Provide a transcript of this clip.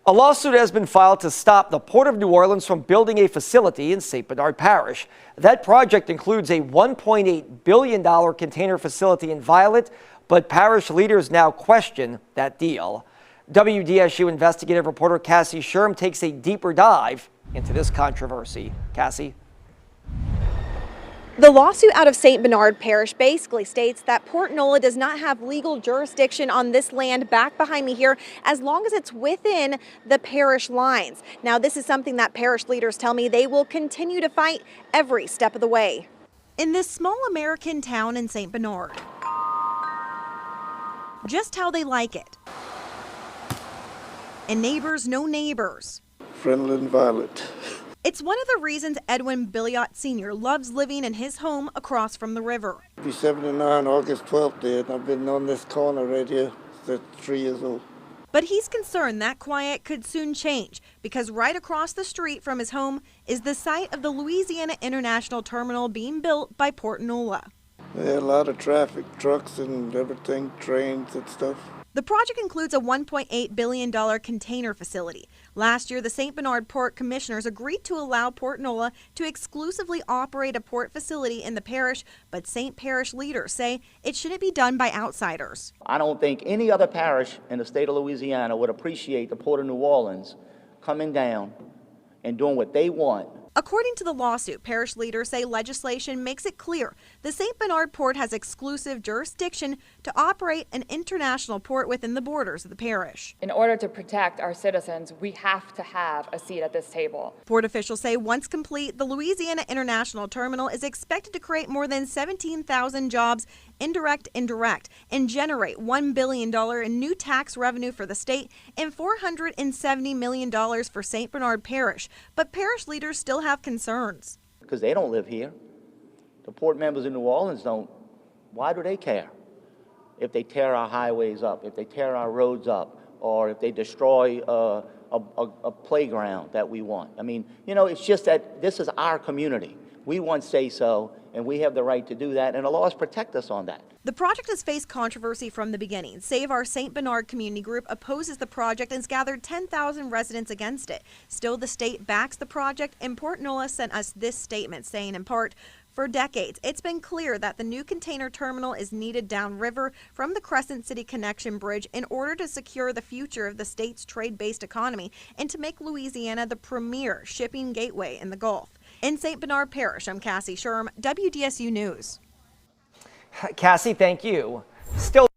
A lawsuit has been filed to stop the Port of New Orleans from building a facility in St. Bernard Parish. That project includes a $1.8 billion container facility in Violet, but parish leaders now question that deal. WDSU investigative reporter Cassie Sherm takes a deeper dive into this controversy. Cassie? The lawsuit out of St. Bernard Parish basically states that Port Nola does not have legal jurisdiction on this land back behind me here as long as it's within the parish lines. Now, this is something that parish leaders tell me they will continue to fight every step of the way. In this small American town in St. Bernard, just how they like it. And neighbors, no neighbors. Friendly and violent. It's one of the reasons Edwin Billiot Sr. loves living in his home across from the river. I'll be 79 August 12th day, and I've been on this corner right here since 3 years old. But he's concerned that quiet could soon change because right across the street from his home is the site of the Louisiana International Terminal being built by Port Nola. There are a lot of traffic, trucks and everything, trains and stuff. The project includes a $1.8 billion container facility. Last year, the St. Bernard Port Commissioners agreed to allow Port Nola to exclusively operate a port facility in the parish, but St. Parish leaders say it shouldn't be done by outsiders. I don't think any other parish in the state of Louisiana would appreciate the Port of New Orleans coming down and doing what they want. According to the lawsuit, parish leaders say legislation makes it clear the St. Bernard Port has exclusive jurisdiction to operate an international port within the borders of the parish. In order to protect our citizens, we have to have a seat at this table. Port officials say once complete, the Louisiana International Terminal is expected to create more than 17,000 jobs, indirect, and generate $1 billion in new tax revenue for the state and $470 million for St. Bernard Parish. But parish leaders still have concerns. Because they don't live here. The port members in New Orleans don't. Why do they care? If they tear our highways up, if they tear our roads up, or if they destroy a playground that we want. I mean, you know, it's just that this is our community. We want say-so, and we have the right to do that, and the laws protect us on that. The project has faced controversy from the beginning. Save Our St. Bernard Community Group opposes the project and has gathered 10,000 residents against it. Still, the state backs the project, and Port Nola sent us this statement saying, in part, for decades, it's been clear that the new container terminal is needed downriver from the Crescent City Connection Bridge in order to secure the future of the state's trade-based economy and to make Louisiana the premier shipping gateway in the Gulf. In St. Bernard Parish, I'm Cassie Sherm, WDSU News. Cassie, thank you. Still